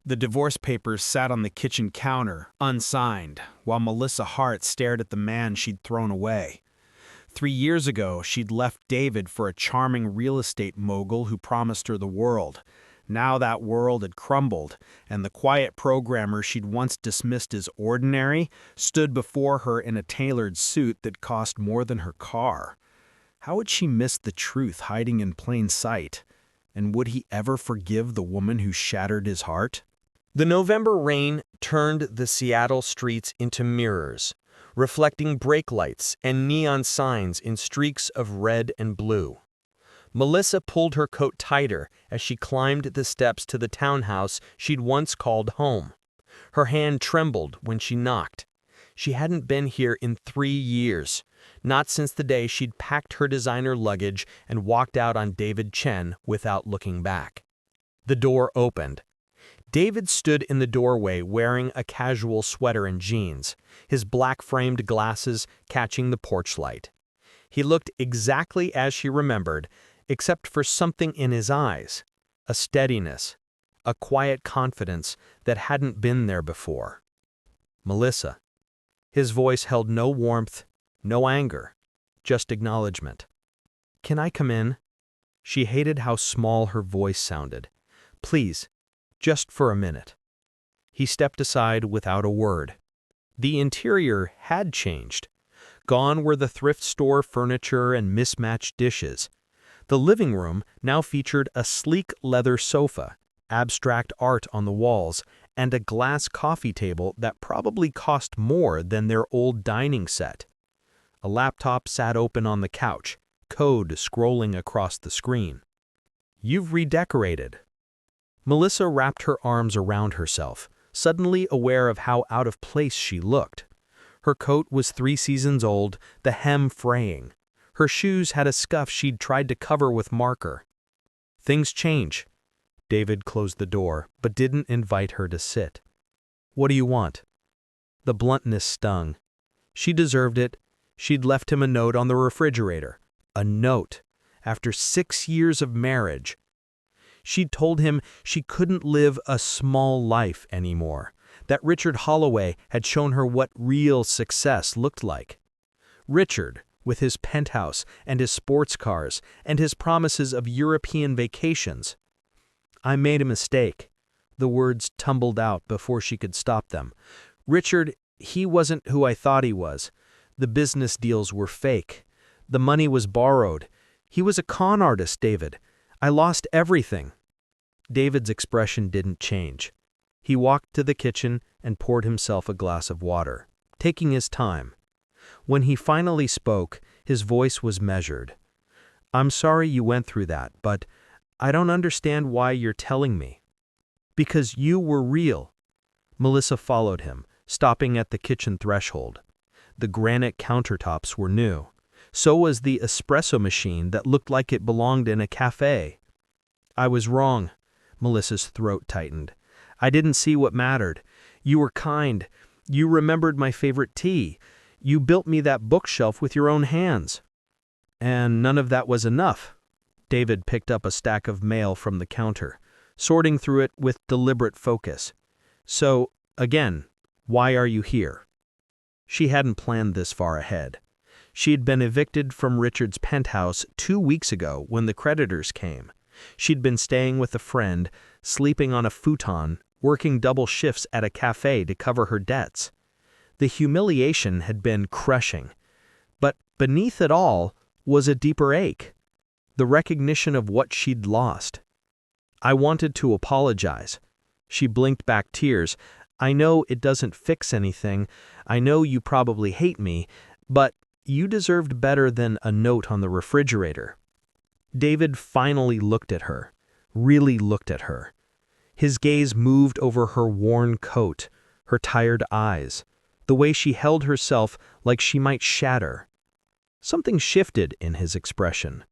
The divorce papers sat on the kitchen counter, unsigned, while Melissa Hart stared at the man she'd thrown away. 3 years ago, she'd left David for a charming real estate mogul who promised her the world. Now that world had crumbled, and the quiet programmer she'd once dismissed as ordinary stood before her in a tailored suit that cost more than her car. How had she missed the truth hiding in plain sight? And would he ever forgive the woman who shattered his heart? The November rain turned the Seattle streets into mirrors, reflecting brake lights and neon signs in streaks of red and blue. Melissa pulled her coat tighter as she climbed the steps to the townhouse she'd once called home. Her hand trembled when she knocked. She hadn't been here in 3 years, not since the day she'd packed her designer luggage and walked out on David Chen without looking back. The door opened. David stood in the doorway wearing a casual sweater and jeans, his black-framed glasses catching the porch light. He looked exactly as she remembered, except for something in his eyes, a steadiness, a quiet confidence that hadn't been there before. Melissa. His voice held no warmth, no anger, just acknowledgement. "Can I come in?" She hated how small her voice sounded. "Please. Just for a minute." He stepped aside without a word. The interior had changed. Gone were the thrift store furniture and mismatched dishes. The living room now featured a sleek leather sofa, abstract art on the walls, and a glass coffee table that probably cost more than their old dining set. A laptop sat open on the couch, code scrolling across the screen. "You've redecorated." Melissa wrapped her arms around herself, suddenly aware of how out of place she looked. Her coat was 3 seasons old, the hem fraying. Her shoes had a scuff she'd tried to cover with marker. "Things change." David closed the door, but didn't invite her to sit. "What do you want?" The bluntness stung. She deserved it. She'd left him a note on the refrigerator. A note. After 6 years of marriage. She'd told him she couldn't live a small life anymore, that Richard Holloway had shown her what real success looked like. Richard, with his penthouse and his sports cars and his promises of European vacations. "I made a mistake." The words tumbled out before she could stop them. "Richard, he wasn't who I thought he was. The business deals were fake. The money was borrowed. He was a con artist, David. I lost everything." David's expression didn't change. He walked to the kitchen and poured himself a glass of water, taking his time. When he finally spoke, his voice was measured. "I'm sorry you went through that, but I don't understand why you're telling me." "Because you were real." Melissa followed him, stopping at the kitchen threshold. The granite countertops were new. So was the espresso machine that looked like it belonged in a cafe. "I was wrong." Melissa's throat tightened. "I didn't see what mattered. You were kind. You remembered my favorite tea. You built me that bookshelf with your own hands." "And none of that was enough." David picked up a stack of mail from the counter, sorting through it with deliberate focus. "So, again, why are you here?" She hadn't planned this far ahead. She'd been evicted from Richard's penthouse 2 weeks ago when the creditors came. She'd been staying with a friend, sleeping on a futon, working double shifts at a cafe to cover her debts. The humiliation had been crushing. But beneath it all was a deeper ache. The recognition of what she'd lost. "I wanted to apologize." She blinked back tears. "I know it doesn't fix anything. I know you probably hate me, but you deserved better than a note on the refrigerator." David finally looked at her, really looked at her. His gaze moved over her worn coat, her tired eyes, the way she held herself like she might shatter. Something shifted in his expression.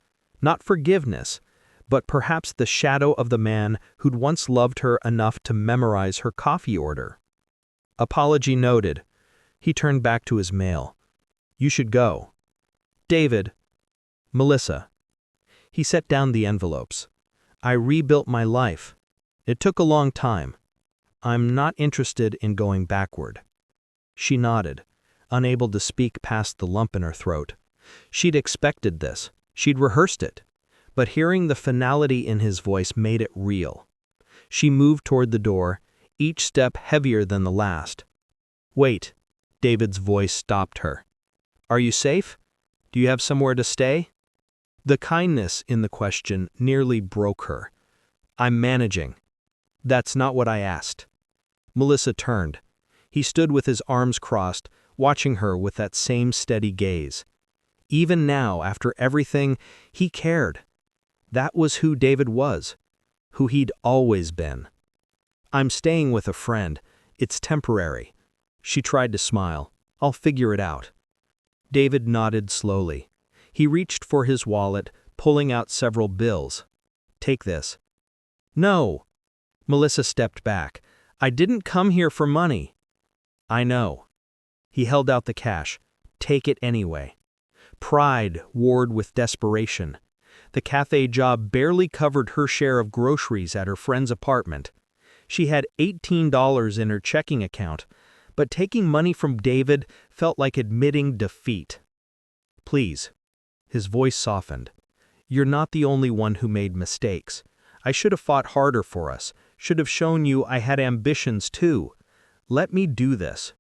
Not forgiveness, but perhaps the shadow of the man who'd once loved her enough to memorize her coffee order. "Apology noted." He turned back to his mail. "You should go." "David." "Melissa." He set down the envelopes. "I rebuilt my life. It took a long time. I'm not interested in going backward. She nodded, unable to speak past the lump in her throat. She'd expected this. She'd rehearsed it. But hearing the finality in his voice made it real. She moved toward the door, each step heavier than the last. "Wait," David's voice stopped her. "Are you safe? Do you have somewhere to stay?" The kindness in the question nearly broke her. "I'm managing." "That's not what I asked." Melissa turned. He stood with his arms crossed, watching her with that same steady gaze. Even now, after everything, he cared. That was who David was, who he'd always been. "I'm staying with a friend. It's temporary." She tried to smile. "I'll figure it out." David nodded slowly. He reached for his wallet, pulling out several bills. "Take this." "No." Melissa stepped back. "I didn't come here for money." "I know." He held out the cash. "Take it anyway." Pride warred with desperation. The cafe job barely covered her share of groceries at her friend's apartment. She had $18 in her checking account, but taking money from David felt like admitting defeat. "Please." His voice softened. "You're not the only one who made mistakes. I should have fought harder for us, should have shown you I had ambitions too. Let me do this."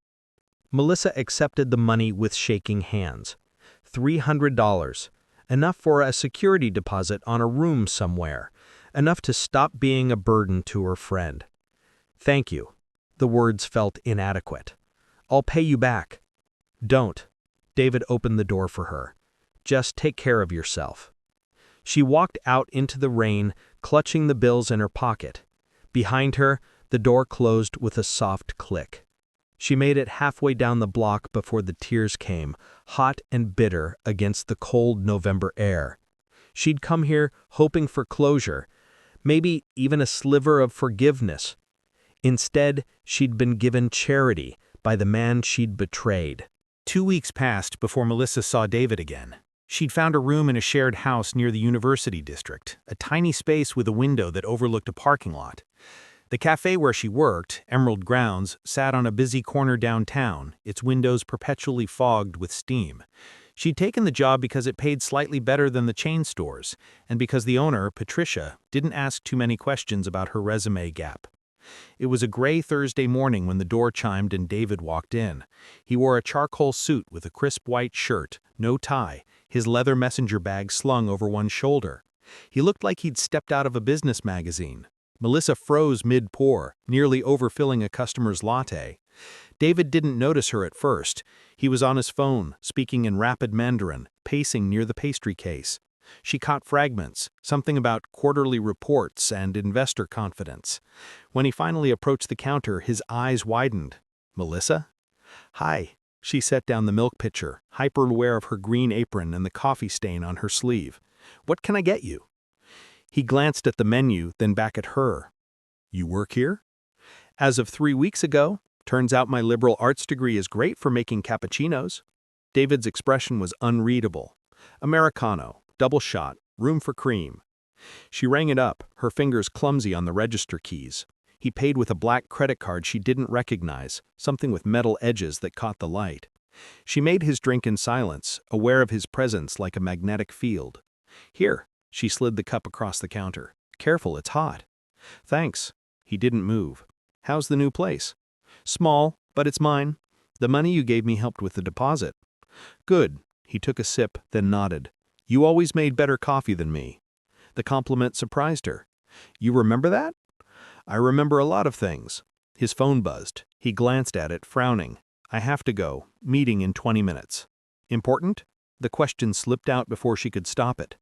Melissa accepted the money with shaking hands. $300. Enough for a security deposit on a room somewhere. Enough to stop being a burden to her friend. "Thank you." The words felt inadequate. "I'll pay you back." "Don't." David opened the door for her. "Just take care of yourself." She walked out into the rain, clutching the bills in her pocket. Behind her, the door closed with a soft click. She made it halfway down the block before the tears came, hot and bitter against the cold November air. She'd come here hoping for closure, maybe even a sliver of forgiveness. Instead, she'd been given charity by the man she'd betrayed. 2 weeks passed before Melissa saw David again. She'd found a room in a shared house near the University District, a tiny space with a window that overlooked a parking lot. The cafe where she worked, Emerald Grounds, sat on a busy corner downtown, its windows perpetually fogged with steam. She'd taken the job because it paid slightly better than the chain stores, and because the owner, Patricia, didn't ask too many questions about her resume gap. It was a gray Thursday morning when the door chimed and David walked in. He wore a charcoal suit with a crisp white shirt, no tie, his leather messenger bag slung over one shoulder. He looked like he'd stepped out of a business magazine. Melissa froze mid-pour, nearly overfilling a customer's latte. David didn't notice her at first. He was on his phone, speaking in rapid Mandarin, pacing near the pastry case. She caught fragments, something about quarterly reports and investor confidence. When he finally approached the counter, his eyes widened. "Melissa?" "Hi." She set down the milk pitcher, hyper-aware of her green apron and the coffee stain on her sleeve. "What can I get you?" He glanced at the menu, then back at her. "You work here?" "As of 3 weeks ago. Turns out my liberal arts degree is great for making cappuccinos." David's expression was unreadable. "Americano, double shot, room for cream." She rang it up, her fingers clumsy on the register keys. He paid with a black credit card she didn't recognize, something with metal edges that caught the light. She made his drink in silence, aware of his presence like a magnetic field. "Here." She slid the cup across the counter. "Careful, it's hot." "Thanks." He didn't move. "How's the new place?" "Small, but it's mine. The money you gave me helped with the deposit." "Good." He took a sip, then nodded. "You always made better coffee than me." The compliment surprised her. "You remember that?" "I remember a lot of things." His phone buzzed. He glanced at it, frowning. "I have to go. Meeting in 20 minutes." "Important?" The question slipped out before she could stop it.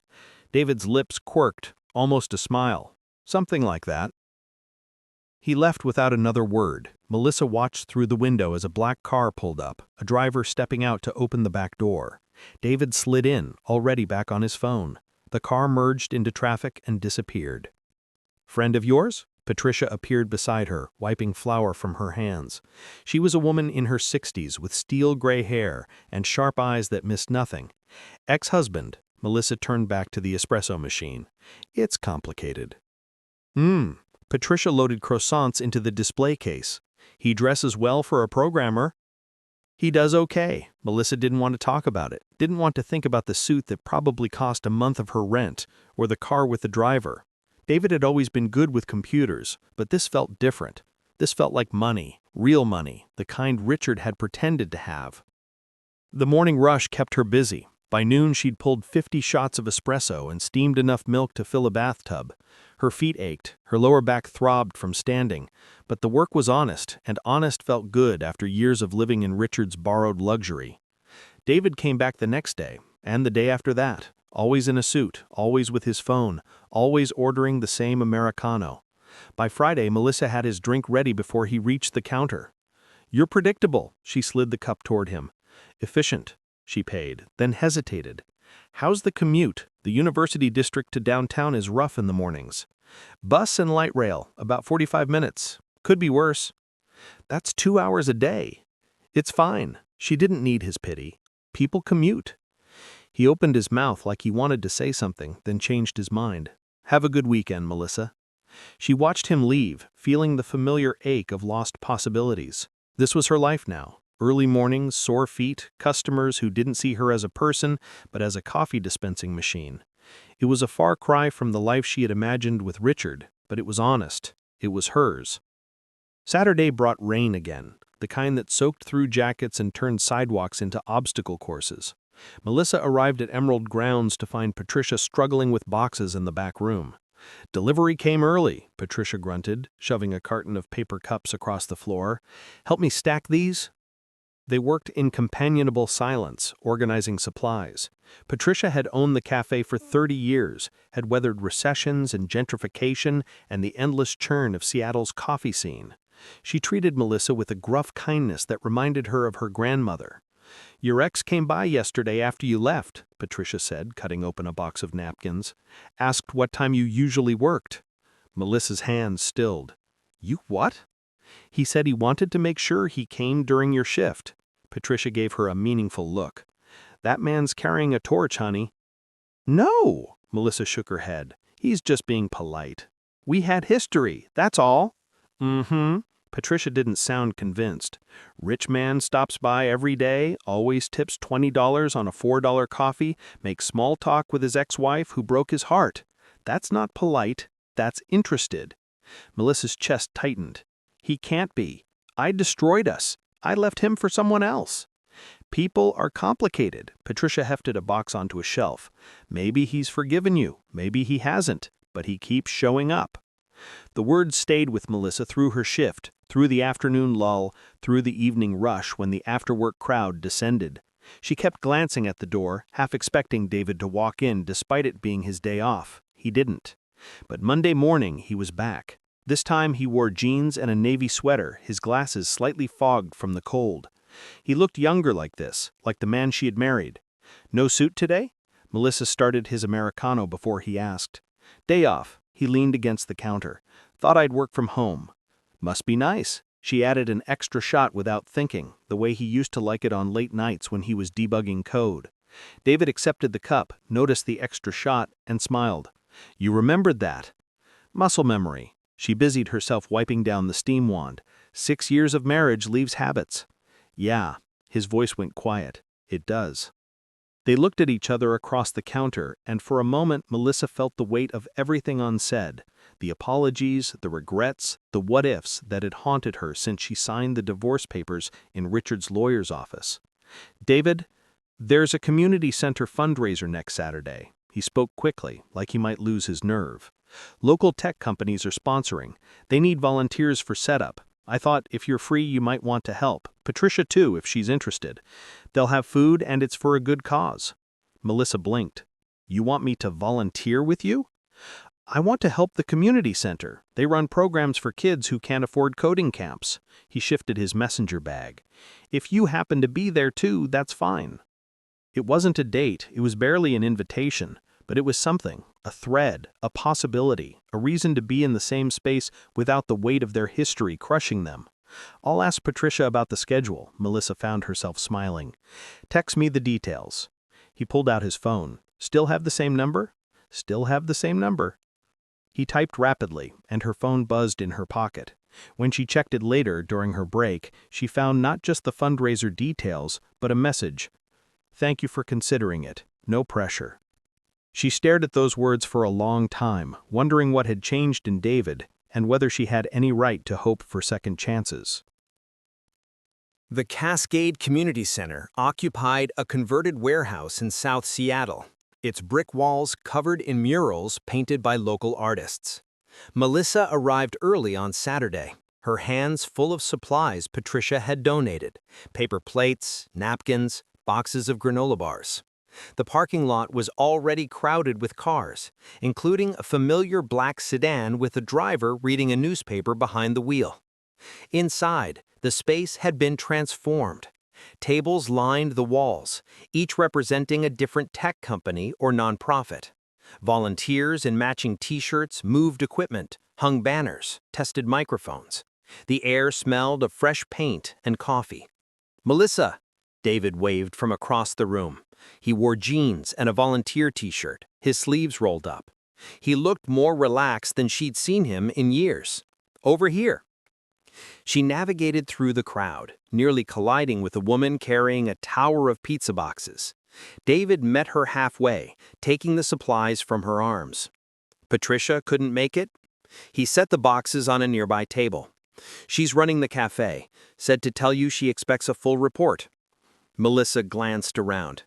David's lips quirked, almost a smile. "Something like that." He left without another word. Melissa watched through the window as a black car pulled up, a driver stepping out to open the back door. David slid in, already back on his phone. The car merged into traffic and disappeared. "Friend of yours?" Patricia appeared beside her, wiping flour from her hands. She was a woman in her 60s with steel gray hair and sharp eyes that missed nothing. "Ex-husband." Melissa turned back to the espresso machine. "It's complicated." Patricia loaded croissants into the display case. He dresses well for a programmer. He does okay. Melissa didn't want to talk about it, didn't want to think about the suit that probably cost a month of her rent, or the car with the driver. David had always been good with computers, but this felt different. This felt like money, real money, the kind Richard had pretended to have. The morning rush kept her busy. By noon, she'd pulled 50 shots of espresso and steamed enough milk to fill a bathtub. Her feet ached, her lower back throbbed from standing, but the work was honest, and honest felt good after years of living in Richard's borrowed luxury. David came back the next day, and the day after that, always in a suit, always with his phone, always ordering the same Americano. By Friday, Melissa had his drink ready before he reached the counter. "You're predictable," she slid the cup toward him. "Efficient," she paid, then hesitated. "How's the commute? The university district to downtown is rough in the mornings." "Bus and light rail, about 45 minutes. Could be worse." "That's 2 hours a day." "It's fine." She didn't need his pity. People commute. He opened his mouth like he wanted to say something, then changed his mind. "Have a good weekend, Melissa." She watched him leave, feeling the familiar ache of lost possibilities. This was her life now. Early mornings, sore feet, customers who didn't see her as a person, but as a coffee dispensing machine. It was a far cry from the life she had imagined with Richard, but it was honest. It was hers. Saturday brought rain again, the kind that soaked through jackets and turned sidewalks into obstacle courses. Melissa arrived at Emerald Grounds to find Patricia struggling with boxes in the back room. "Delivery came early," Patricia grunted, shoving a carton of paper cups across the floor. "Help me stack these?" They worked in companionable silence, organizing supplies. Patricia had owned the cafe for 30 years, had weathered recessions and gentrification and the endless churn of Seattle's coffee scene. She treated Melissa with a gruff kindness that reminded her of her grandmother. "Your ex came by yesterday after you left," Patricia said, cutting open a box of napkins. "Asked what time you usually worked." Melissa's hands stilled. "You what?" "He said he wanted to make sure he came during your shift." Patricia gave her a meaningful look. "That man's carrying a torch, honey." "No," Melissa shook her head. "He's just being polite. We had history, that's all." "Mm-hmm." Patricia didn't sound convinced. "Rich man stops by every day, always tips $20 on a $4 coffee, makes small talk with his ex-wife who broke his heart. That's not polite, that's interested." Melissa's chest tightened. "He can't be. I destroyed us. I left him for someone else." "People are complicated." Patricia hefted a box onto a shelf. "Maybe he's forgiven you, maybe he hasn't, but he keeps showing up." The words stayed with Melissa through her shift, through the afternoon lull, through the evening rush when the after-work crowd descended. She kept glancing at the door, half expecting David to walk in despite it being his day off. He didn't. But Monday morning he was back. This time he wore jeans and a navy sweater, his glasses slightly fogged from the cold. He looked younger like this, like the man she had married. "No suit today?" Melissa started his Americano before he asked. "Day off." He leaned against the counter. "Thought I'd work from home." "Must be nice." She added an extra shot without thinking, the way he used to like it on late nights when he was debugging code. David accepted the cup, noticed the extra shot, and smiled. "You remembered that." "Muscle memory." She busied herself wiping down the steam wand. 6 years of marriage leaves habits. "Yeah." His voice went quiet. "It does." They looked at each other across the counter, and for a moment Melissa felt the weight of everything unsaid, the apologies, the regrets, the what-ifs that had haunted her since she signed the divorce papers in Richard's lawyer's office. "David, there's a community center fundraiser next Saturday." He spoke quickly, like he might lose his nerve. "Local tech companies are sponsoring. They need volunteers for setup. I thought if you're free you might want to help. Patricia too, if she's interested. They'll have food and it's for a good cause." Melissa blinked. "You want me to volunteer with you?" "I want to help the community center. They run programs for kids who can't afford coding camps." He shifted his messenger bag. "If you happen to be there too, that's fine." It wasn't a date, it was barely an invitation, but it was something, a thread, a possibility, a reason to be in the same space without the weight of their history crushing them. "I'll ask Patricia about the schedule." Melissa found herself smiling. "Text me the details." He pulled out his phone. "Still have the same number?" "Still have the same number." He typed rapidly, and her phone buzzed in her pocket. When she checked it later during her break, she found not just the fundraiser details, but a message. "Thank you for considering it. No pressure." She stared at those words for a long time, wondering what had changed in David and whether she had any right to hope for second chances. The Cascade Community Center occupied a converted warehouse in South Seattle, its brick walls covered in murals painted by local artists. Melissa arrived early on Saturday, her hands full of supplies Patricia had donated: paper plates, napkins, boxes of granola bars. The parking lot was already crowded with cars, including a familiar black sedan with a driver reading a newspaper behind the wheel. Inside, the space had been transformed. Tables lined the walls, each representing a different tech company or nonprofit. Volunteers in matching t-shirts moved equipment, hung banners, tested microphones. The air smelled of fresh paint and coffee. "Melissa," David waved from across the room. He wore jeans and a volunteer t-shirt, his sleeves rolled up. He looked more relaxed than she'd seen him in years. "Over here." She navigated through the crowd, nearly colliding with a woman carrying a tower of pizza boxes. David met her halfway, taking the supplies from her arms. "Patricia couldn't make it?" He set the boxes on a nearby table. "She's running the cafe, said to tell you she expects a full report." Melissa glanced around.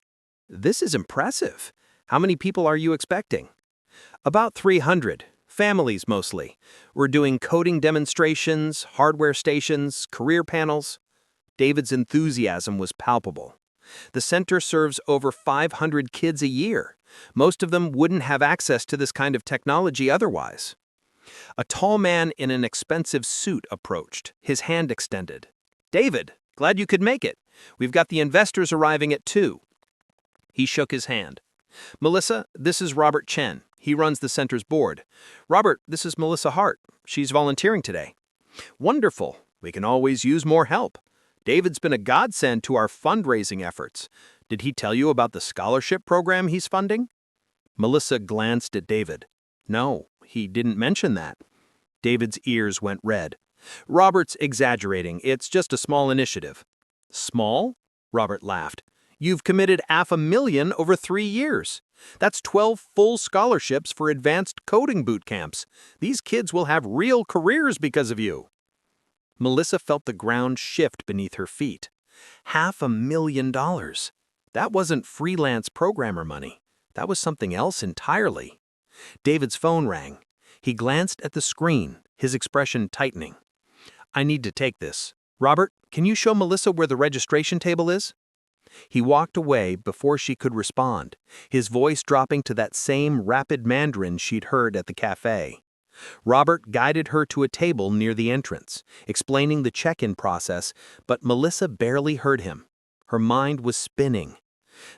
"This is impressive. How many people are you expecting?" "About 300. Families mostly. We're doing coding demonstrations, hardware stations, career panels." David's enthusiasm was palpable. "The center serves over 500 kids a year. Most of them wouldn't have access to this kind of technology otherwise." A tall man in an expensive suit approached, his hand extended. "David, glad you could make it. We've got the investors arriving at 2. He shook his hand. "Melissa, this is Robert Chen. He runs the center's board. Robert, this is Melissa Hart. She's volunteering today." "Wonderful. We can always use more help. David's been a godsend to our fundraising efforts. Did he tell you about the scholarship program he's funding?" Melissa glanced at David. "No, he didn't mention that." David's ears went red. "Robert's exaggerating. It's just a small initiative." "Small?" Robert laughed. "You've committed $500,000 over 3 years. That's 12 full scholarships for advanced coding boot camps. These kids will have real careers because of you." Melissa felt the ground shift beneath her feet. $500,000. That wasn't freelance programmer money. That was something else entirely. David's phone rang. He glanced at the screen, his expression tightening. "I need to take this. Robert, can you show Melissa where the registration table is?" He walked away before she could respond, his voice dropping to that same rapid Mandarin she'd heard at the cafe. Robert guided her to a table near the entrance, explaining the check-in process, but Melissa barely heard him. Her mind was spinning.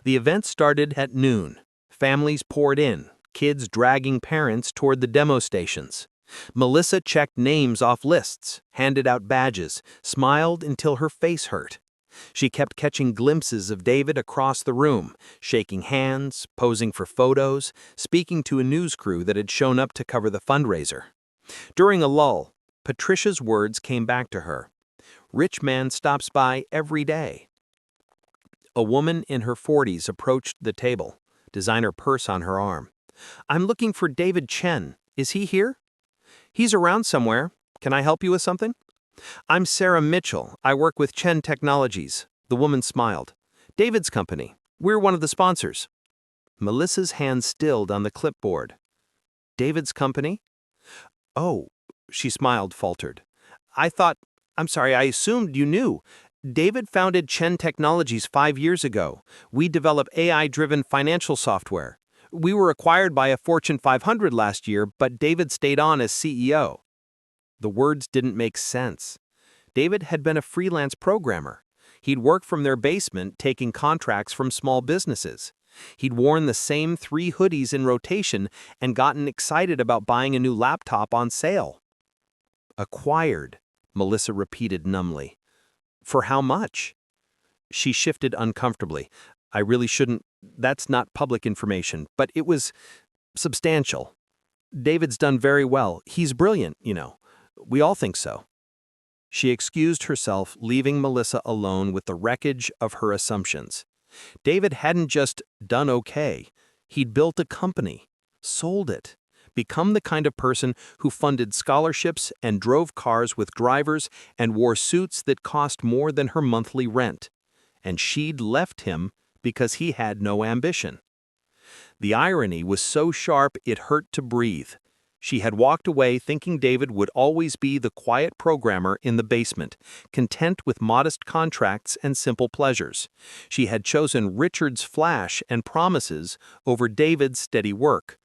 The event started at noon. Families poured in, kids dragging parents toward the demo stations. Melissa checked names off lists, handed out badges, smiled until her face hurt. She kept catching glimpses of David across the room, shaking hands, posing for photos, speaking to a news crew that had shown up to cover the fundraiser. During a lull, Patricia's words came back to her. "Rich man stops by every day." A woman in her 40s approached the table, designer purse on her arm. "I'm looking for David Chen. Is he here?" "He's around somewhere. Can I help you with something?" "I'm Sarah Mitchell. I work with Chen Technologies." The woman smiled. "David's company. We're one of the sponsors." Melissa's hand stilled on the clipboard. "David's company?" "Oh," she smiled, faltered. I'm sorry, I assumed you knew. David founded Chen Technologies 5 years ago. We develop AI-driven financial software. We were acquired by a Fortune 500 last year, but David stayed on as CEO." The words didn't make sense. David had been a freelance programmer. He'd worked from their basement taking contracts from small businesses. He'd worn the same 3 hoodies in rotation and gotten excited about buying a new laptop on sale. "Acquired," Melissa repeated numbly. "For how much?" She shifted uncomfortably. "I really shouldn't. That's not public information, but it was substantial." David's done very well. He's brilliant, you know. We all think so. She excused herself, leaving Melissa alone with the wreckage of her assumptions. David hadn't just done okay. He'd built a company, sold it, become the kind of person who funded scholarships and drove cars with drivers and wore suits that cost more than her monthly rent. And she'd left him because he had no ambition. The irony was so sharp it hurt to breathe. She had walked away thinking David would always be the quiet programmer in the basement, content with modest contracts and simple pleasures. She had chosen Richard's flash and promises over David's steady work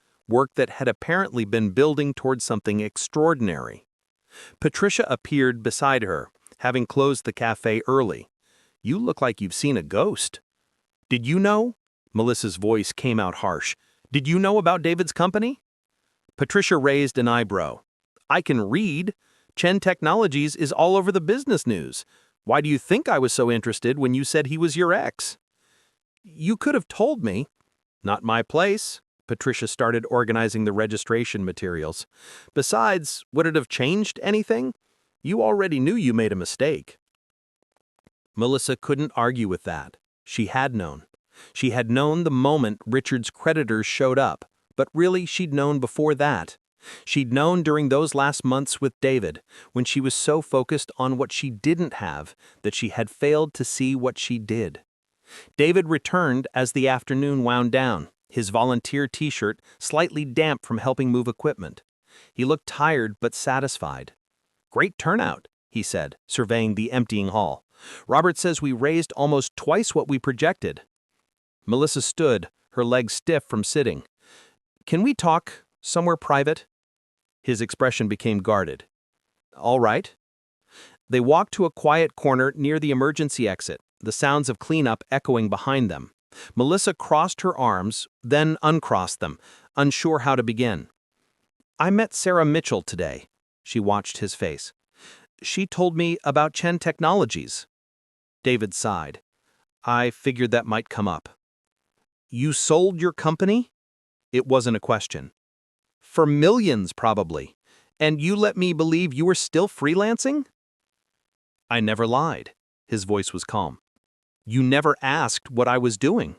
that had apparently been building towards something extraordinary. Patricia appeared beside her, having closed the cafe early. "You look like you've seen a ghost." "Did you know?" Melissa's voice came out harsh. "Did you know about David's company?" Patricia raised an eyebrow. "I can read. Chen Technologies is all over the business news. Why do you think I was so interested when you said he was your ex?" "You could have told me." "Not my place." Patricia started organizing the registration materials. "Besides, would it have changed anything? You already knew you made a mistake." Melissa couldn't argue with that. She had known. She had known the moment Richard's creditors showed up, but really she'd known before that. She'd known during those last months with David, when she was so focused on what she didn't have that she had failed to see what she did. David returned as the afternoon wound down, his volunteer t-shirt slightly damp from helping move equipment. He looked tired but satisfied. "Great turnout," he said, surveying the emptying hall. "Robert says we raised almost twice what we projected." Melissa stood, her legs stiff from sitting. "Can we talk somewhere private?" His expression became guarded. "All right." They walked to a quiet corner near the emergency exit, the sounds of cleanup echoing behind them. Melissa crossed her arms, then uncrossed them, unsure how to begin. "I met Sarah Mitchell today." She watched his face. "She told me about Chen Technologies." David sighed. "I figured that might come up." "You sold your company?" It wasn't a question. "For millions, probably. And you let me believe you were still freelancing?" "I never lied." His voice was calm. "You never asked what I was doing.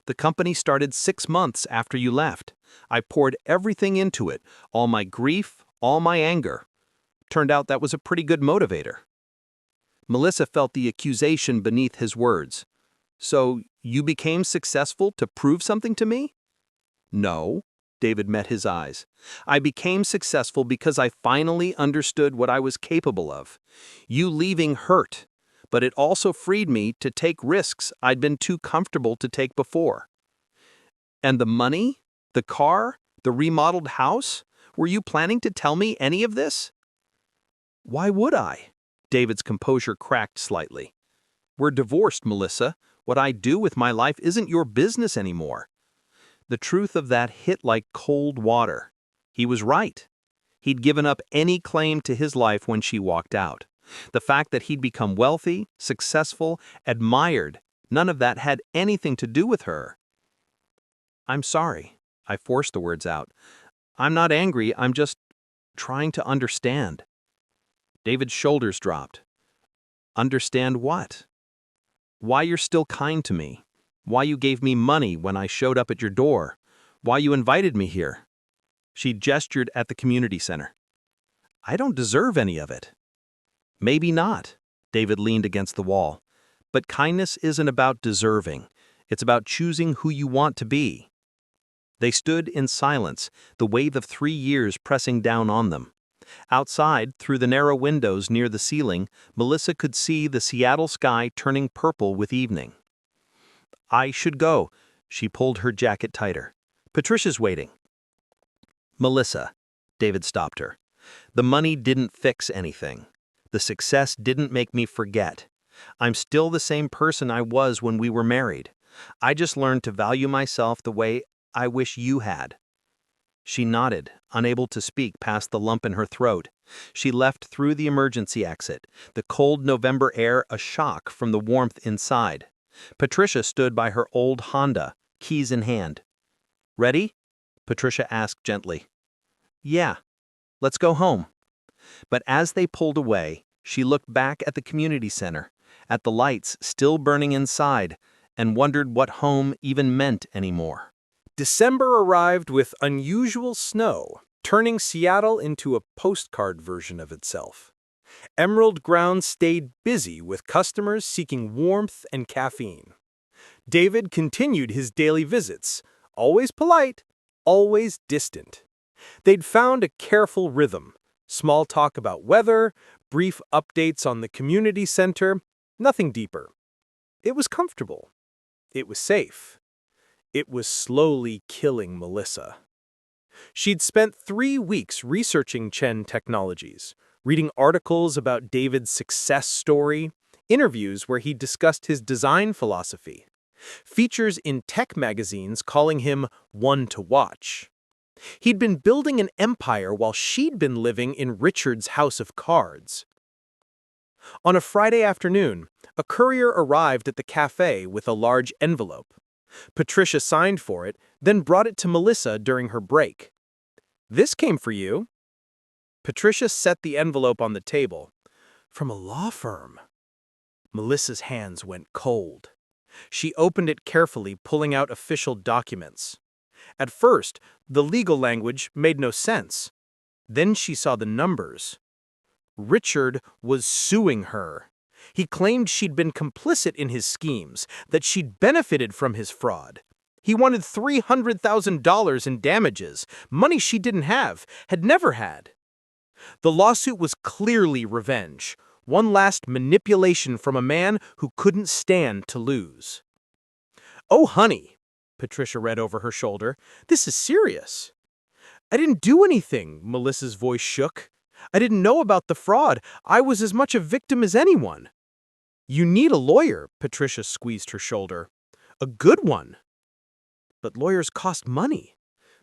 The company started 6 months after you left. I poured everything into it, all my grief, all my anger. Turned out that was a pretty good motivator." Melissa felt the accusation beneath his words. "So you became successful to prove something to me?" "No." David met his eyes. "I became successful because I finally understood what I was capable of. You leaving hurt, but it also freed me to take risks I'd been too comfortable to take before." "And the money? The car? The remodeled house? Were you planning to tell me any of this?" "Why would I?" David's composure cracked slightly. "We're divorced, Melissa. What I do with my life isn't your business anymore." The truth of that hit like cold water. He was right. He'd given up any claim to his life when she walked out. The fact that he'd become wealthy, successful, admired, none of that had anything to do with her. "I'm sorry." I forced the words out. "I'm not angry, I'm just trying to understand." David's shoulders dropped. "Understand what?" "Why you're still kind to me. Why you gave me money when I showed up at your door. Why you invited me here." She gestured at the community center. "I don't deserve any of it." "Maybe not." David leaned against the wall. "But kindness isn't about deserving. It's about choosing who you want to be." They stood in silence, the wave of 3 years pressing down on them. Outside, through the narrow windows near the ceiling, Melissa could see the Seattle sky turning purple with evening. "I should go." She pulled her jacket tighter. "Patricia's waiting." "Melissa," David stopped her. "The money didn't fix anything. The success didn't make me forget. I'm still the same person I was when we were married. I just learned to value myself the way I wish you had." She nodded, unable to speak past the lump in her throat. She left through the emergency exit, the cold November air a shock from the warmth inside. Patricia stood by her old Honda, keys in hand. "Ready?" Patricia asked gently. Yeah, let's go home. But as they pulled away, she looked back at the community center, at the lights still burning inside, and wondered what home even meant anymore. December arrived with unusual snow, turning Seattle into a postcard version of itself. Emerald Grounds stayed busy with customers seeking warmth and caffeine. David continued his daily visits, always polite, always distant. They'd found a careful rhythm: small talk about weather, brief updates on the community center, nothing deeper. It was comfortable. It was safe. It was slowly killing Melissa. She'd spent 3 weeks researching Chen Technologies, reading articles about David's success story, interviews where he discussed his design philosophy, features in tech magazines calling him one to watch. He'd been building an empire while she'd been living in Richard's house of cards. On a Friday afternoon, a courier arrived at the cafe with a large envelope. Patricia signed for it, then brought it to Melissa during her break. "This came for you." Patricia set the envelope on the table. "From a law firm." Melissa's hands went cold. She opened it carefully, pulling out official documents. At first, the legal language made no sense. Then she saw the numbers. Richard was suing her. He claimed she'd been complicit in his schemes, that she'd benefited from his fraud. He wanted $300,000 in damages, money she didn't have, had never had. The lawsuit was clearly revenge, one last manipulation from a man who couldn't stand to lose. "Oh, honey," Patricia read over her shoulder, "this is serious." "I didn't do anything," Melissa's voice shook. "I didn't know about the fraud. I was as much a victim as anyone." "You need a lawyer," Patricia squeezed her shoulder. "A good one." But lawyers cost money.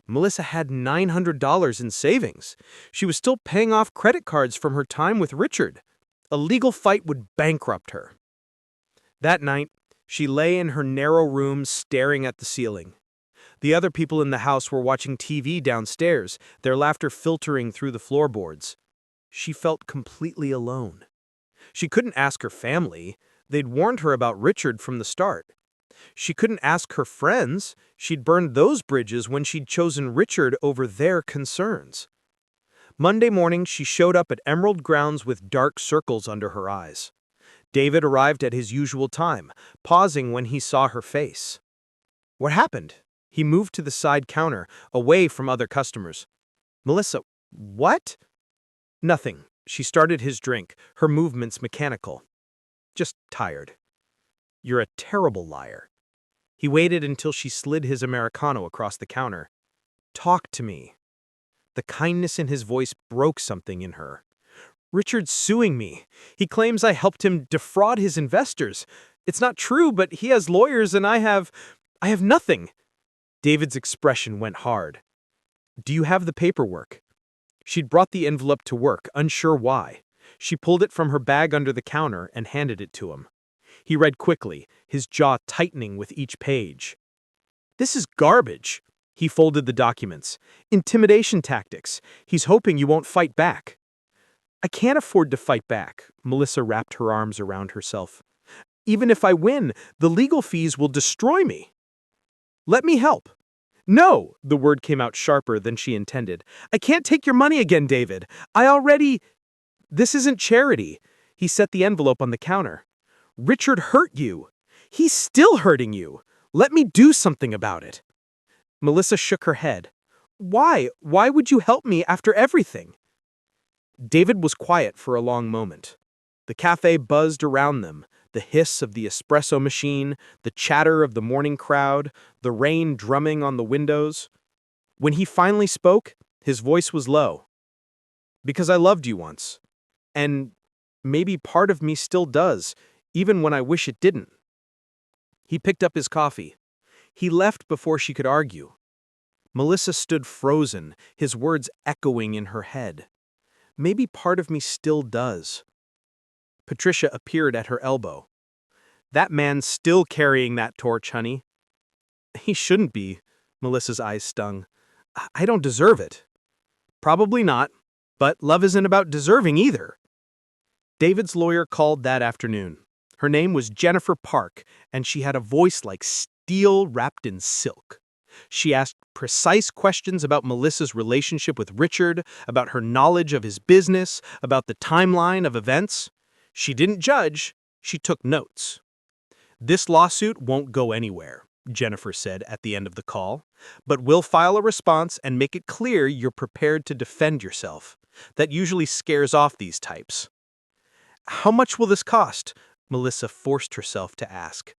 Melissa had $900 in savings. She was still paying off credit cards from her time with Richard. A legal fight would bankrupt her. That night, she lay in her narrow room staring at the ceiling. The other people in the house were watching TV downstairs, their laughter filtering through the floorboards. She felt completely alone. She couldn't ask her family. They'd warned her about Richard from the start. She couldn't ask her friends. She'd burned those bridges when she'd chosen Richard over their concerns. Monday morning, she showed up at Emerald Grounds with dark circles under her eyes. David arrived at his usual time, pausing when he saw her face. "What happened?" He moved to the side counter, away from other customers. "Melissa, what?" "Nothing." She started his drink, her movements mechanical. "Just tired." "You're a terrible liar." He waited until she slid his Americano across the counter. "Talk to me." The kindness in his voice broke something in her. "Richard's suing me. He claims I helped him defraud his investors. It's not true, but he has lawyers and I have nothing." David's expression went hard. "Do you have the paperwork?" She'd brought the envelope to work, unsure why. She pulled it from her bag under the counter and handed it to him. He read quickly, his jaw tightening with each page. "This is garbage." He folded the documents. "Intimidation tactics. He's hoping you won't fight back." "I can't afford to fight back." Melissa wrapped her arms around herself. "Even if I win, the legal fees will destroy me." "Let me help." "No!" The word came out sharper than she intended. "I can't take your money again, David. I already—" "This isn't charity." He set the envelope on the counter. "Richard hurt you. He's still hurting you. Let me do something about it." Melissa shook her head. "Why? Why would you help me after everything?" David was quiet for a long moment. The cafe buzzed around them, the hiss of the espresso machine, the chatter of the morning crowd, the rain drumming on the windows. When he finally spoke, his voice was low. "Because I loved you once. And maybe part of me still does, even when I wish it didn't." He picked up his coffee. He left before she could argue. Melissa stood frozen, his words echoing in her head. "Maybe part of me still does." Patricia appeared at her elbow. "That man's still carrying that torch, honey." "He shouldn't be." Melissa's eyes stung. "I don't deserve it." Probably not, but love isn't about deserving either. David's lawyer called that afternoon. Her name was Jennifer Park, and she had a voice like steel wrapped in silk. She asked precise questions about Melissa's relationship with Richard, about her knowledge of his business, about the timeline of events. She didn't judge, she took notes. "This lawsuit won't go anywhere," Jennifer said at the end of the call, "but we'll file a response and make it clear you're prepared to defend yourself. That usually scares off these types." "How much will this cost?" Melissa forced herself to ask.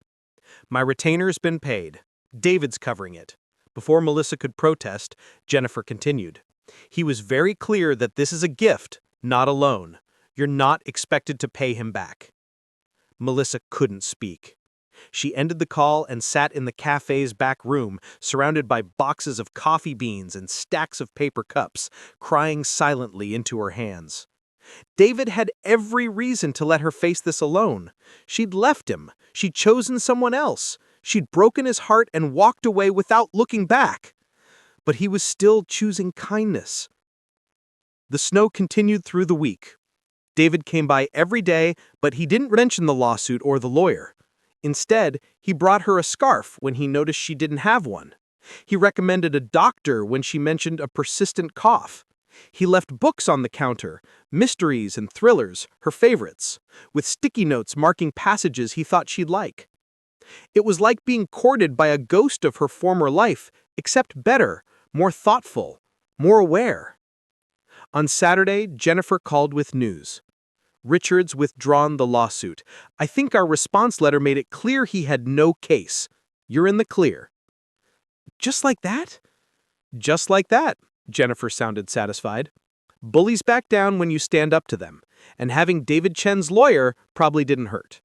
"My retainer's been paid. David's covering it." Before Melissa could protest, Jennifer continued. "He was very clear that this is a gift, not a loan. You're not expected to pay him back." Melissa couldn't speak. She ended the call and sat in the cafe's back room, surrounded by boxes of coffee beans and stacks of paper cups, crying silently into her hands. David had every reason to let her face this alone. She'd left him. She'd chosen someone else. She'd broken his heart and walked away without looking back. But he was still choosing kindness. The snow continued through the week. David came by every day, but he didn't mention the lawsuit or the lawyer. Instead, he brought her a scarf when he noticed she didn't have one. He recommended a doctor when she mentioned a persistent cough. He left books on the counter, mysteries and thrillers, her favorites, with sticky notes marking passages he thought she'd like. It was like being courted by a ghost of her former life, except better, more thoughtful, more aware. On Saturday, Jennifer called with news. "Richard's withdrawn the lawsuit. I think our response letter made it clear he had no case. You're in the clear." "Just like that?" "Just like that," Jennifer sounded satisfied. "Bullies back down when you stand up to them, and having David Chen's lawyer probably didn't hurt."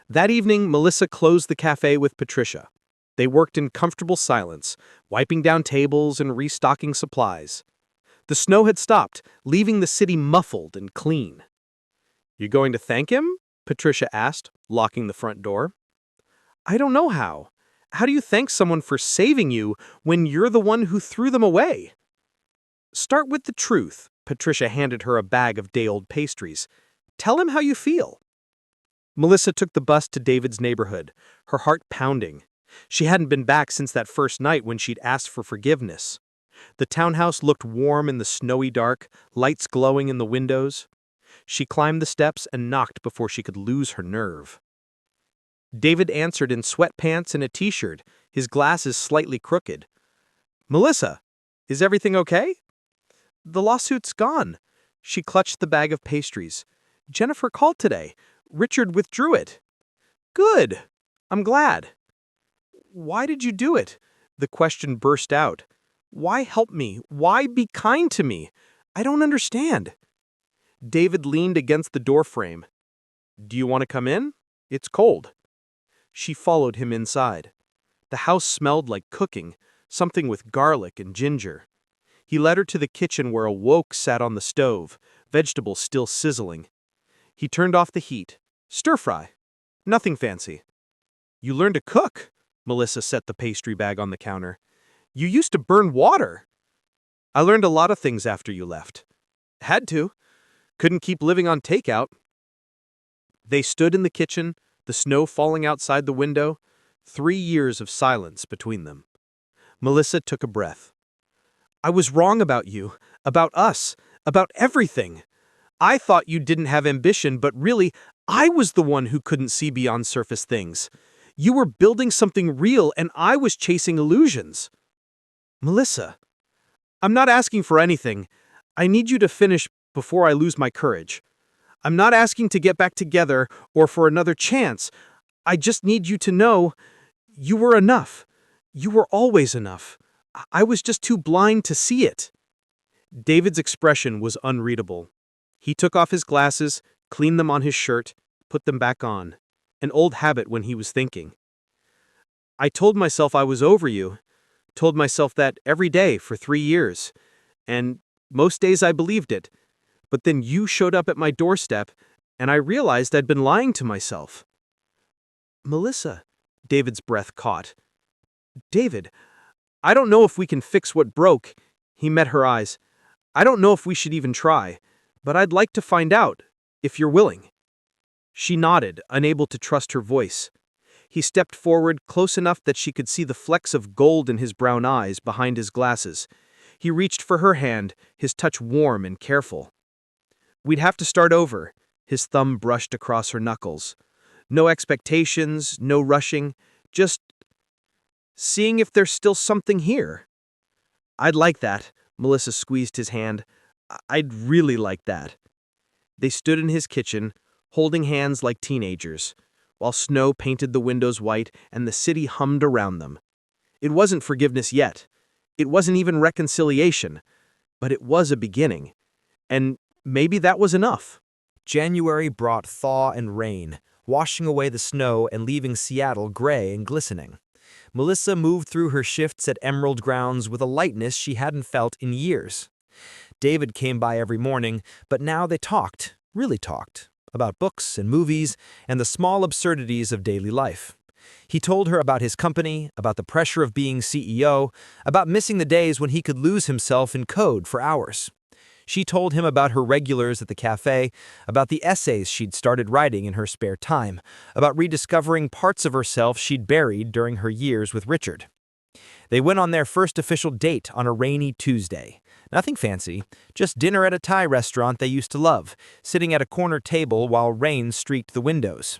That evening, Melissa closed the cafe with Patricia. They worked in comfortable silence, wiping down tables and restocking supplies. The snow had stopped, leaving the city muffled and clean. "You going to thank him?" Patricia asked, locking the front door. "I don't know how. How do you thank someone for saving you when you're the one who threw them away?" "Start with the truth." Patricia handed her a bag of day-old pastries. "Tell him how you feel." Melissa took the bus to David's neighborhood, her heart pounding. She hadn't been back since that first night when she'd asked for forgiveness. The townhouse looked warm in the snowy dark, lights glowing in the windows. She climbed the steps and knocked before she could lose her nerve. David answered in sweatpants and a t-shirt, his glasses slightly crooked. "Melissa, is everything okay?" "The lawsuit's gone." She clutched the bag of pastries. "Jennifer called today. Richard withdrew it." "Good. I'm glad." "Why did you do it?" The question burst out. "Why help me? Why be kind to me? I don't understand." David leaned against the doorframe. "Do you want to come in? It's cold." She followed him inside. The house smelled like cooking, something with garlic and ginger. He led her to the kitchen where a wok sat on the stove, vegetables still sizzling. He turned off the heat. "Stir fry. Nothing fancy." "You learned to cook." Melissa set the pastry bag on the counter. "You used to burn water." "I learned a lot of things after you left." "Had to. Couldn't keep living on takeout." They stood in the kitchen, the snow falling outside the window, 3 years of silence between them. Melissa took a breath. "I was wrong about you, about us, about everything. I thought you didn't have ambition, but really, I was the one who couldn't see beyond surface things. You were building something real, and I was chasing illusions." "Melissa, I'm not asking for anything. I need you to finish before I lose my courage. I'm not asking to get back together or for another chance. I just need you to know you were enough. You were always enough. I was just too blind to see it." David's expression was unreadable. He took off his glasses, cleaned them on his shirt, put them back on. An old habit when he was thinking. "I told myself I was over you. Told myself that every day for 3 years. And most days I believed it. But then you showed up at my doorstep, and I realized I'd been lying to myself." "Melissa," David's breath caught. "David, I don't know if we can fix what broke." He met her eyes. I don't know if we should even try, but I'd like to find out, if you're willing." She nodded, unable to trust her voice. He stepped forward, close enough that she could see the flecks of gold in his brown eyes behind his glasses. He reached for her hand, his touch warm and careful. "We'd have to start over." His thumb brushed across her knuckles. "No expectations, no rushing, just seeing if there's still something here." "I'd like that." Melissa squeezed his hand. "I'd really like that." They stood in his kitchen, holding hands like teenagers, while snow painted the windows white and the city hummed around them. It wasn't forgiveness yet. It wasn't even reconciliation. But it was a beginning. And maybe that was enough. January brought thaw and rain, washing away the snow and leaving Seattle gray and glistening. Melissa moved through her shifts at Emerald Grounds with a lightness she hadn't felt in years. David came by every morning, but now they talked, really talked, about books and movies and the small absurdities of daily life. He told her about his company, about the pressure of being CEO, about missing the days when he could lose himself in code for hours. She told him about her regulars at the cafe, about the essays she'd started writing in her spare time, about rediscovering parts of herself she'd buried during her years with Richard. They went on their first official date on a rainy Tuesday. Nothing fancy, just dinner at a Thai restaurant they used to love, sitting at a corner table while rain streaked the windows.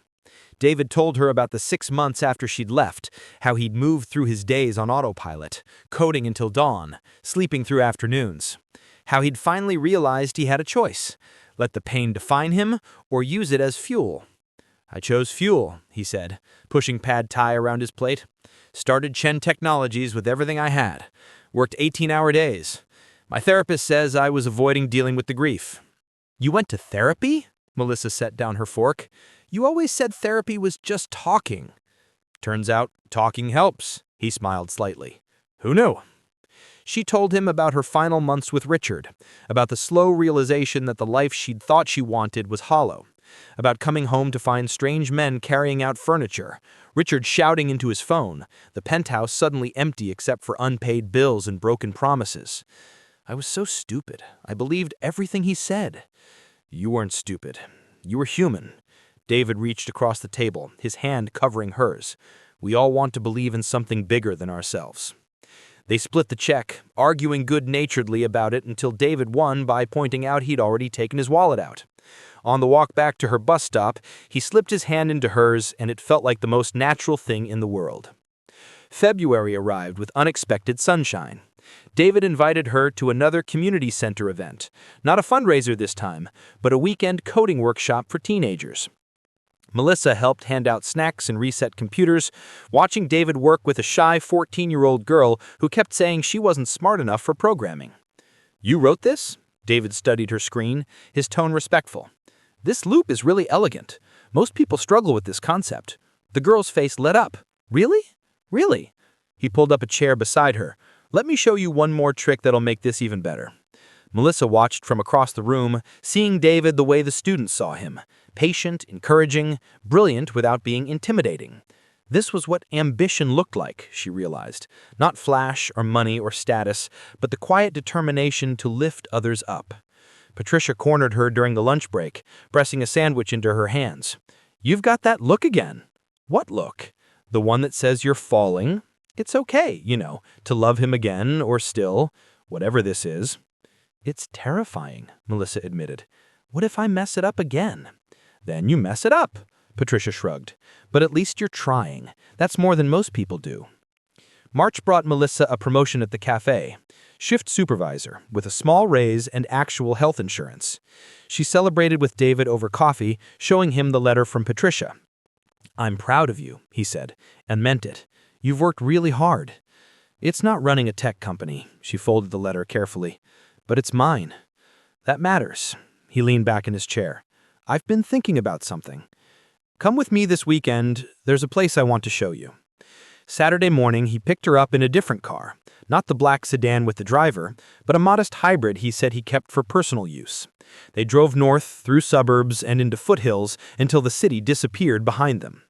David told her about the 6 months after she'd left, how he'd moved through his days on autopilot, coding until dawn, sleeping through afternoons. How he'd finally realized he had a choice: let the pain define him or use it as fuel. "I chose fuel," he said, pushing pad thai around his plate. "Started Chen Technologies with everything I had. Worked 18-hour days. My therapist says I was avoiding dealing with the grief." "You went to therapy?" Melissa set down her fork. "You always said therapy was just talking." "Turns out talking helps," he smiled slightly. "Who knew?" She told him about her final months with Richard, about the slow realization that the life she'd thought she wanted was hollow, about coming home to find strange men carrying out furniture, Richard shouting into his phone, the penthouse suddenly empty except for unpaid bills and broken promises. "I was so stupid. I believed everything he said." "You weren't stupid. You were human." David reached across the table, his hand covering hers. "We all want to believe in something bigger than ourselves." They split the check, arguing good-naturedly about it until David won by pointing out he'd already taken his wallet out. On the walk back to her bus stop, he slipped his hand into hers, and it felt like the most natural thing in the world. February arrived with unexpected sunshine. David invited her to another community center event, not a fundraiser this time, but a weekend coding workshop for teenagers. Melissa helped hand out snacks and reset computers, watching David work with a shy 14-year-old girl who kept saying she wasn't smart enough for programming. "You wrote this?" David studied her screen, his tone respectful. "This loop is really elegant. Most people struggle with this concept." The girl's face lit up. "Really? Really?" He pulled up a chair beside her. "Let me show you one more trick that'll make this even better." Melissa watched from across the room, seeing David the way the students saw him: patient, encouraging, brilliant without being intimidating. This was what ambition looked like, she realized. Not flash or money or status, but the quiet determination to lift others up. Patricia cornered her during the lunch break, pressing a sandwich into her hands. "You've got that look again." "What look?" "The one that says you're falling. It's okay, to love him again or still, whatever this is." "It's terrifying," Melissa admitted. "What if I mess it up again?" "Then you mess it up," Patricia shrugged. "But at least you're trying. That's more than most people do." March brought Melissa a promotion at the cafe, shift supervisor, with a small raise and actual health insurance. She celebrated with David over coffee, showing him the letter from Patricia. "I'm proud of you," he said, and meant it. "You've worked really hard." "It's not running a tech company," she folded the letter carefully, "but it's mine." "That matters." He leaned back in his chair. "I've been thinking about something. Come with me this weekend. There's a place I want to show you." Saturday morning, he picked her up in a different car, not the black sedan with the driver, but a modest hybrid he said he kept for personal use. They drove north, through suburbs, and into foothills until the city disappeared behind them.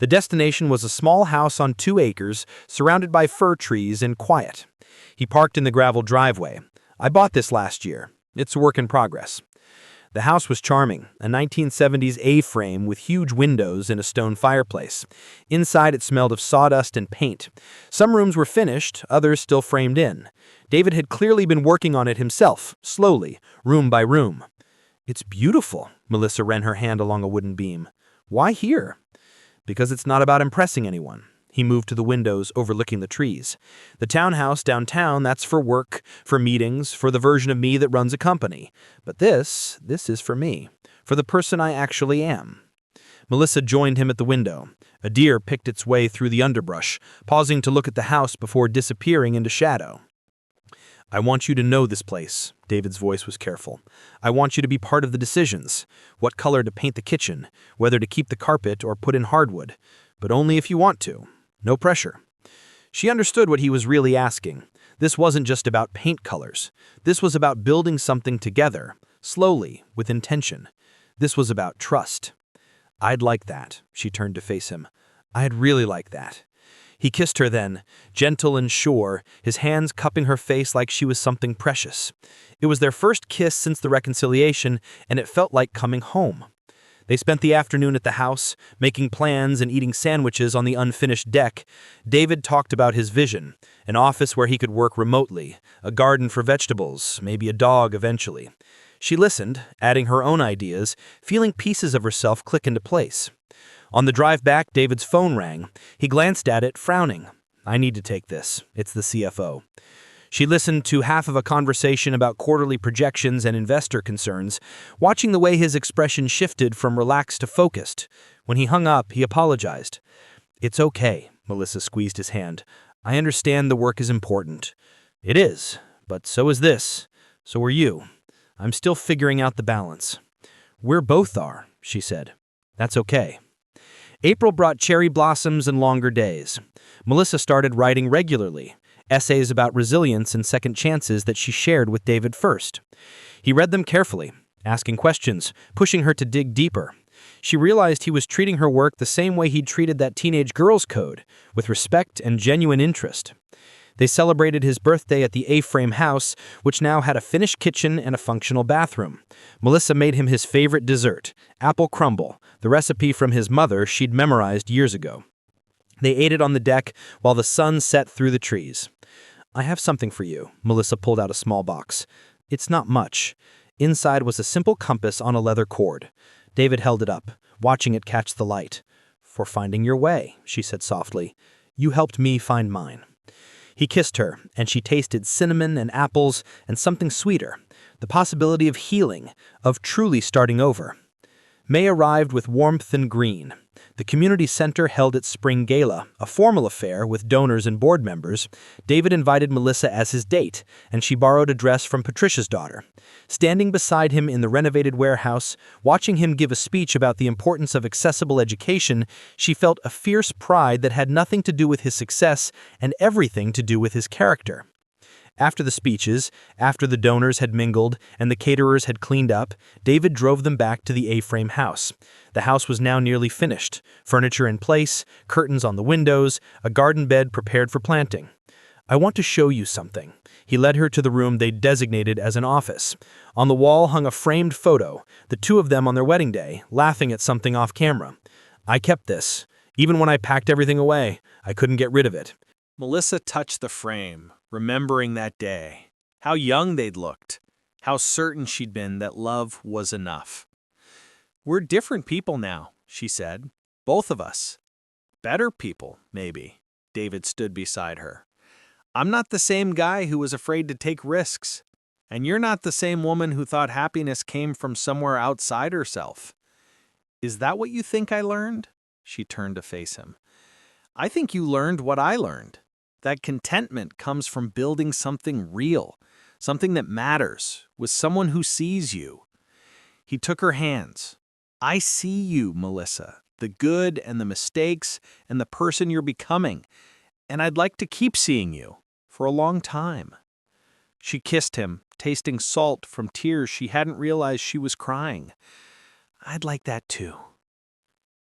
The destination was a small house on 2 acres, surrounded by fir trees and quiet. He parked in the gravel driveway, I bought this last year. It's a work in progress. The house was charming, a 1970s A-frame with huge windows and a stone fireplace. Inside it smelled of sawdust and paint. Some rooms were finished, others still framed in. David had clearly been working on it himself, slowly, room by room. "It's beautiful," Melissa ran her hand along a wooden beam. "Why here?" "Because it's not about impressing anyone." He moved to the windows overlooking the trees. "The townhouse downtown, that's for work, for meetings, for the version of me that runs a company. But this is for me, for the person I actually am." Melissa joined him at the window. A deer picked its way through the underbrush, pausing to look at the house before disappearing into shadow. "I want you to know this place." David's voice was careful. "I want you to be part of the decisions. What color to paint the kitchen, whether to keep the carpet or put in hardwood. But only if you want to. No pressure." She understood what he was really asking. This wasn't just about paint colors. This was about building something together, slowly, with intention. This was about trust. "I'd like that." She turned to face him. "I'd really like that." He kissed her then, gentle and sure, his hands cupping her face like she was something precious. It was their first kiss since the reconciliation, and it felt like coming home. They spent the afternoon at the house, making plans and eating sandwiches on the unfinished deck. David talked about his vision, an office where he could work remotely, a garden for vegetables, maybe a dog eventually. She listened, adding her own ideas, feeling pieces of herself click into place. On the drive back, David's phone rang. He glanced at it, frowning. "I need to take this. It's the CFO." She listened to half of a conversation about quarterly projections and investor concerns, watching the way his expression shifted from relaxed to focused. When he hung up, he apologized. "It's okay," Melissa squeezed his hand. "I understand the work is important." "It is, but so is this. So are you. I'm still figuring out the balance." "We both are," she said. "That's okay." April brought cherry blossoms and longer days. Melissa started writing regularly, essays about resilience and second chances that she shared with David first. He read them carefully, asking questions, pushing her to dig deeper. She realized he was treating her work the same way he'd treated that teenage girl's code, with respect and genuine interest. They celebrated his birthday at the A-frame house, which now had a finished kitchen and a functional bathroom. Melissa made him his favorite dessert, apple crumble, the recipe from his mother she'd memorized years ago. They ate it on the deck while the sun set through the trees. "I have something for you." Melissa pulled out a small box. "It's not much." Inside was a simple compass on a leather cord. David held it up, watching it catch the light. "For finding your way," she said softly. "You helped me find mine." He kissed her, and she tasted cinnamon and apples and something sweeter, the possibility of healing, of truly starting over. May arrived with warmth and green. The community center held its spring gala, a formal affair with donors and board members. David invited Melissa as his date, and she borrowed a dress from Patricia's daughter. Standing beside him in the renovated warehouse, watching him give a speech about the importance of accessible education, she felt a fierce pride that had nothing to do with his success and everything to do with his character. After the speeches, after the donors had mingled and the caterers had cleaned up, David drove them back to the A-frame house. The house was now nearly finished, furniture in place, curtains on the windows, a garden bed prepared for planting. "I want to show you something." He led her to the room they'd designated as an office. On the wall hung a framed photo, the two of them on their wedding day, laughing at something off camera. "I kept this. Even when I packed everything away, I couldn't get rid of it." Melissa touched the frame, remembering that day. How young they'd looked. How certain she'd been that love was enough. "We're different people now," she said. "Both of us. Better people, maybe." David stood beside her. "I'm not the same guy who was afraid to take risks. And you're not the same woman who thought happiness came from somewhere outside herself. Is that what you think I learned?" She turned to face him. "I think you learned what I learned. That contentment comes from building something real, something that matters, with someone who sees you." He took her hands. "I see you, Melissa, the good and the mistakes and the person you're becoming, and I'd like to keep seeing you for a long time." She kissed him, tasting salt from tears she hadn't realized she was crying. "I'd like that too."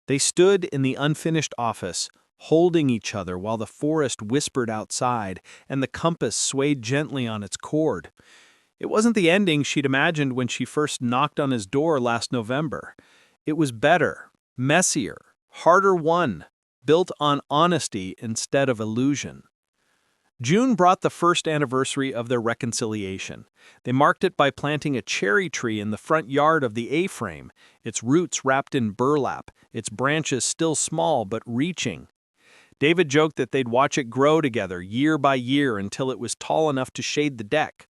They stood in the unfinished office, holding each other while the forest whispered outside and the compass swayed gently on its cord. It wasn't the ending she'd imagined when she first knocked on his door last November. It was better, messier, harder won, built on honesty instead of illusion. June brought the first anniversary of their reconciliation. They marked it by planting a cherry tree in the front yard of the A-frame, its roots wrapped in burlap, its branches still small but reaching. David joked that they'd watch it grow together year by year until it was tall enough to shade the deck.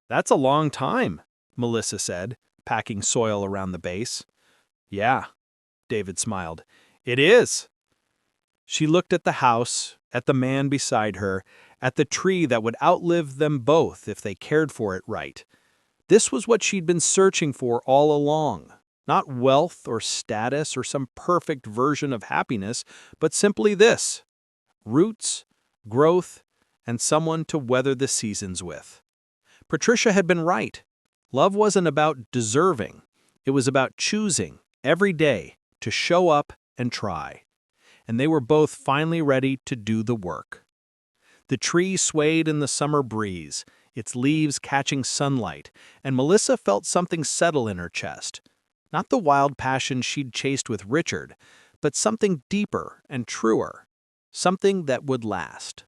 "That's a long time," Melissa said, packing soil around the base. "Yeah," David smiled. "It is." She looked at the house, at the man beside her, at the tree that would outlive them both if they cared for it right. This was what she'd been searching for all along. Not wealth or status or some perfect version of happiness, but simply this: roots, growth, and someone to weather the seasons with. Patricia had been right. Love wasn't about deserving. It was about choosing, every day, to show up and try. And they were both finally ready to do the work. The tree swayed in the summer breeze, its leaves catching sunlight, and Melissa felt something settle in her chest. Not the wild passion she'd chased with Richard, but something deeper and truer, something that would last.